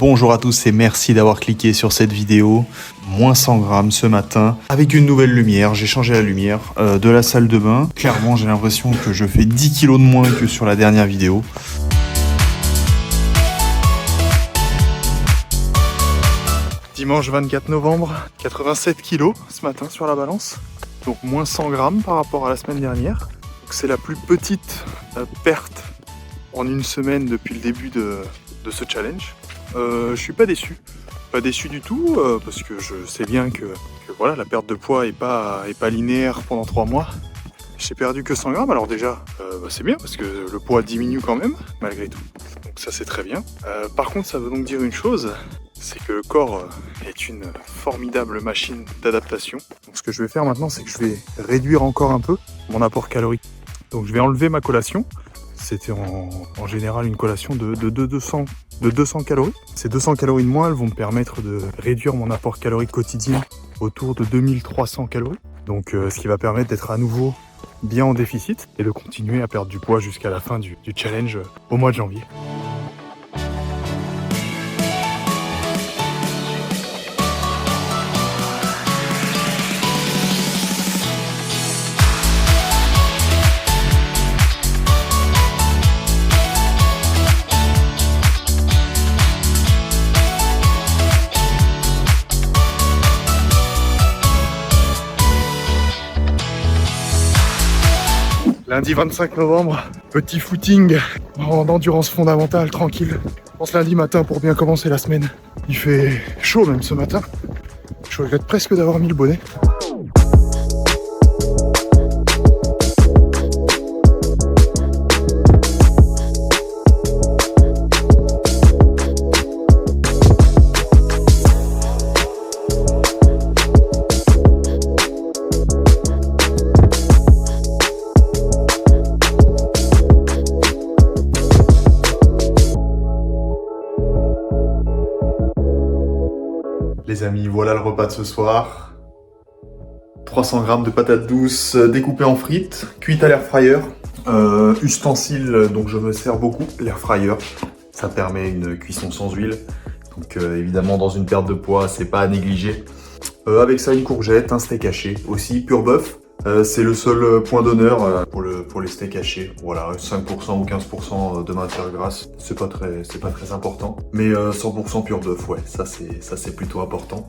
Bonjour à tous et merci d'avoir cliqué sur cette vidéo. Moins 100 grammes ce matin, avec une nouvelle lumière. J'ai changé la lumière de la salle de bain. Clairement, j'ai l'impression que je fais 10 kilos de moins que sur la dernière vidéo. Dimanche 24 novembre, 87 kilos ce matin sur la balance. Donc moins 100 grammes par rapport à la semaine dernière. C'est la plus petite perte en une semaine depuis le début de ce challenge. Je suis pas déçu du tout parce que je sais bien que voilà, la perte de poids est pas linéaire pendant 3 mois. J'ai perdu que 100 grammes, alors déjà c'est bien parce que le poids diminue quand même malgré tout, donc ça c'est très bien. Par contre ça veut donc dire une chose, c'est que le corps est une formidable machine d'adaptation. Donc ce que je vais faire maintenant, c'est que je vais réduire encore un peu mon apport calorique. Donc je vais enlever ma collation. C'était en général une collation de 200 calories. Ces 200 calories de moins, elles vont me permettre de réduire mon apport calorique quotidien autour de 2300 calories. Donc ce qui va permettre d'être à nouveau bien en déficit et de continuer à perdre du poids jusqu'à la fin du challenge au mois de janvier. Lundi 25 novembre, petit footing en endurance fondamentale, tranquille. Je pense lundi matin pour bien commencer la semaine. Il fait chaud même ce matin. Je regrette presque d'avoir mis le bonnet. Les amis, voilà le repas de ce soir. 300 grammes de patates douces découpées en frites, cuites à l'air fryer. Ustensile dont je me sers beaucoup, l'air fryer. Ça permet une cuisson sans huile. Donc évidemment dans une perte de poids, c'est pas à négliger. Avec ça une courgette, un steak haché aussi, pur bœuf. C'est le seul point d'honneur pour les steaks hachés. Voilà, 5% ou 15% de matière grasse, c'est pas très important. Mais 100% pur bœuf, ouais, ça c'est plutôt important.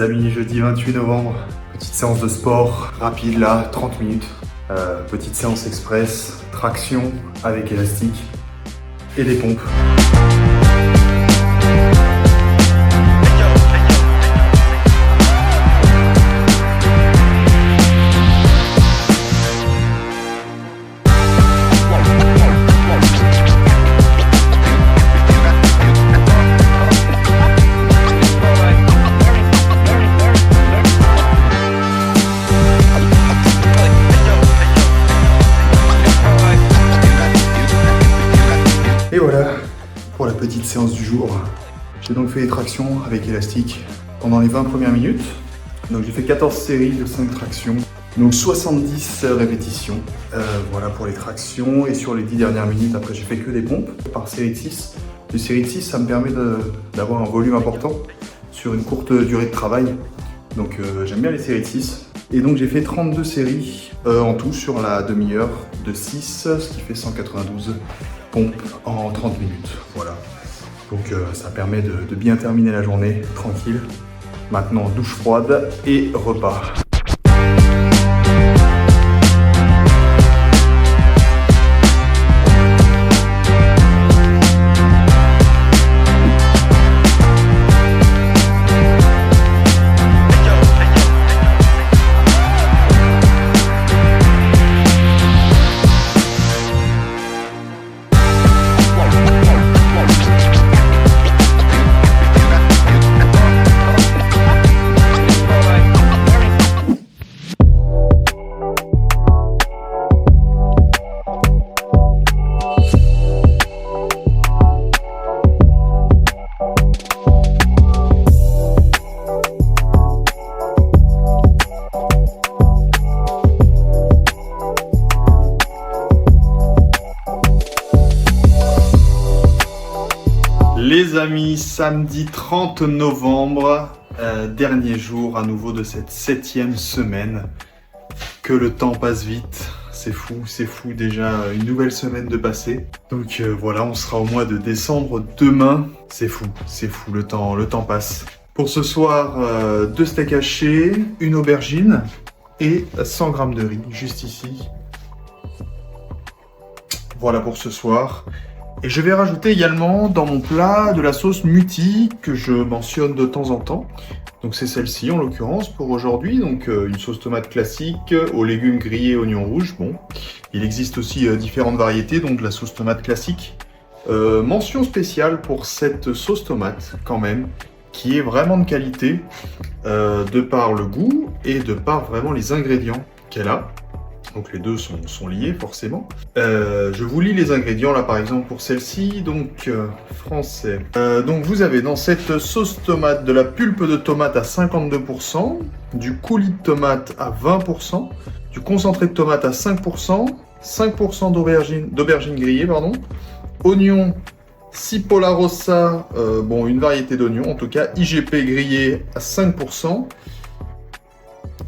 Les amis, jeudi 28 novembre, petite séance de sport rapide là, 30 minutes. Petite séance express, traction avec élastique et des pompes. Et voilà pour la petite séance du jour. J'ai donc fait les tractions avec élastique pendant les 20 premières minutes. Donc j'ai fait 14 séries de 5 tractions, donc 70 répétitions. Voilà pour les tractions, et sur les 10 dernières minutes, après j'ai fait que des pompes par série de 6. Les séries de 6, ça me permet d'avoir un volume important sur une courte durée de travail. Donc j'aime bien les séries de 6. Et donc j'ai fait 32 séries en tout sur la demi-heure de 6, ce qui fait 192 pompes en 30 minutes. Voilà. Donc ça permet de bien terminer la journée tranquille. Maintenant douche froide et repas. Les amis, samedi 30 novembre, dernier jour à nouveau de cette 7e semaine. Que le temps passe vite, c'est fou déjà une nouvelle semaine de passé. Donc voilà, on sera au mois de décembre demain. C'est fou, le temps passe. Pour ce soir, 2 steaks hachés, une aubergine et 100 g de riz, juste ici. Voilà pour ce soir. Et je vais rajouter également dans mon plat de la sauce Mutti que je mentionne de temps en temps. Donc c'est celle-ci en l'occurrence pour aujourd'hui. Donc une sauce tomate classique aux légumes grillés, oignons rouges. Bon, il existe aussi différentes variétés, donc de la sauce tomate classique. Mention spéciale pour cette sauce tomate quand même, qui est vraiment de qualité de par le goût et de par vraiment les ingrédients qu'elle a. Donc les deux sont liés forcément. Je vous lis les ingrédients là par exemple pour celle-ci, donc français. Donc vous avez dans cette sauce tomate de la pulpe de tomate à 52%, du coulis de tomate à 20%, du concentré de tomate à 5%, 5% d'aubergine grillée, oignons cipolla rossa, bon une variété d'oignons en tout cas, IGP grillé à 5%,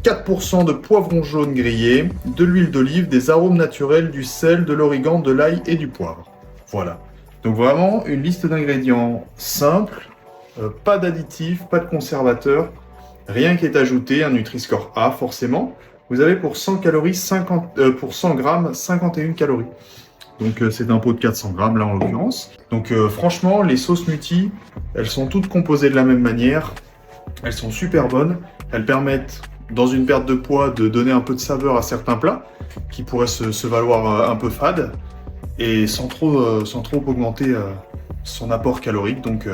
4% de poivron jaune grillé, de l'huile d'olive, des arômes naturels, du sel, de l'origan, de l'ail et du poivre. Voilà. Donc vraiment une liste d'ingrédients simple, pas d'additifs, pas de conservateurs, rien qui est ajouté, un Nutri-Score A forcément. Vous avez pour 100 calories, pour 100 grammes, 51 calories. Donc c'est un pot de 400 grammes là en l'occurrence. Donc franchement, les sauces Mutti, elles sont toutes composées de la même manière. Elles sont super bonnes. Elles permettent dans une perte de poids de donner un peu de saveur à certains plats qui pourraient se valoir un peu fades et sans trop augmenter son apport calorique. Donc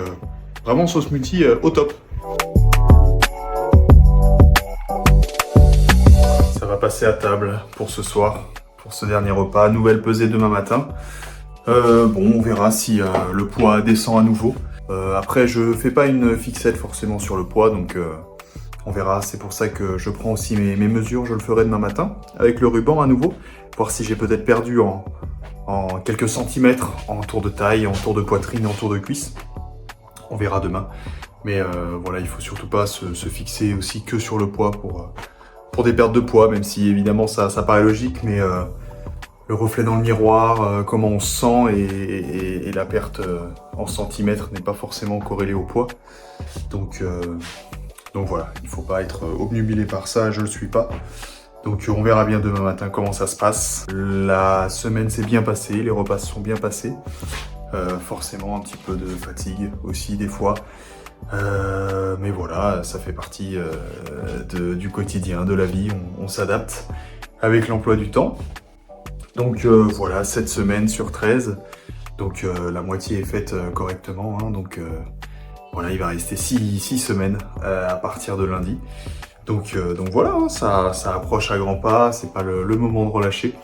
vraiment sauce Mutti au top. Ça va passer à table pour ce soir, pour ce dernier repas. Nouvelle pesée demain matin. Bon, on verra si le poids descend à nouveau. Après, je fais pas une fixette forcément sur le poids, donc on verra. C'est pour ça que je prends aussi mes mesures. Je le ferai demain matin avec le ruban à nouveau, voir si j'ai peut-être perdu en quelques centimètres en tour de taille, en tour de poitrine, en tour de cuisse. On verra demain. Mais voilà, il faut surtout pas se fixer aussi que sur le poids pour des pertes de poids, même si évidemment ça paraît logique, mais le reflet dans le miroir, comment on se sent et la perte en centimètres n'est pas forcément corrélée au poids. Donc Donc voilà, il ne faut pas être obnubilé par ça, je le suis pas. Donc on verra bien demain matin comment ça se passe. La semaine s'est bien passée, les repas se sont bien passés. Forcément un petit peu de fatigue aussi des fois. Mais voilà, ça fait partie du quotidien, de la vie, on s'adapte avec l'emploi du temps. Donc voilà, 7 semaines sur 13, donc la moitié est faite correctement, hein, donc voilà, il va rester 6 semaines à partir de lundi. Donc voilà, hein, ça approche à grands pas, c'est pas le moment de relâcher.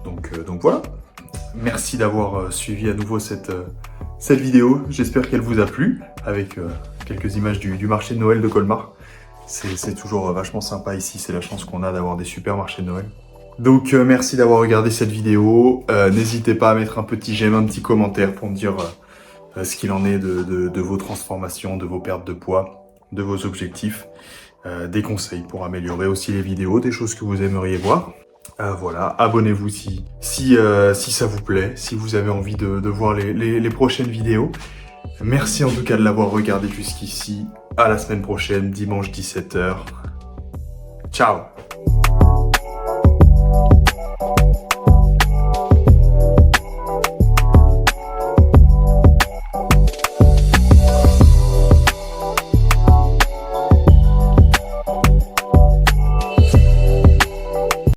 Donc voilà, merci d'avoir suivi à nouveau cette vidéo, j'espère qu'elle vous a plu, avec quelques images du marché de Noël de Colmar. C'est toujours vachement sympa ici, c'est la chance qu'on a d'avoir des super marchés de Noël. Donc merci d'avoir regardé cette vidéo, n'hésitez pas à mettre un petit j'aime, un petit commentaire pour me dire ce qu'il en est de vos transformations, de vos pertes de poids, de vos objectifs, des conseils pour améliorer aussi les vidéos, des choses que vous aimeriez voir. Voilà, abonnez-vous si ça vous plaît, si vous avez envie de voir les prochaines vidéos. Merci en tout cas de l'avoir regardé jusqu'ici. À la semaine prochaine, dimanche 17 h. Ciao!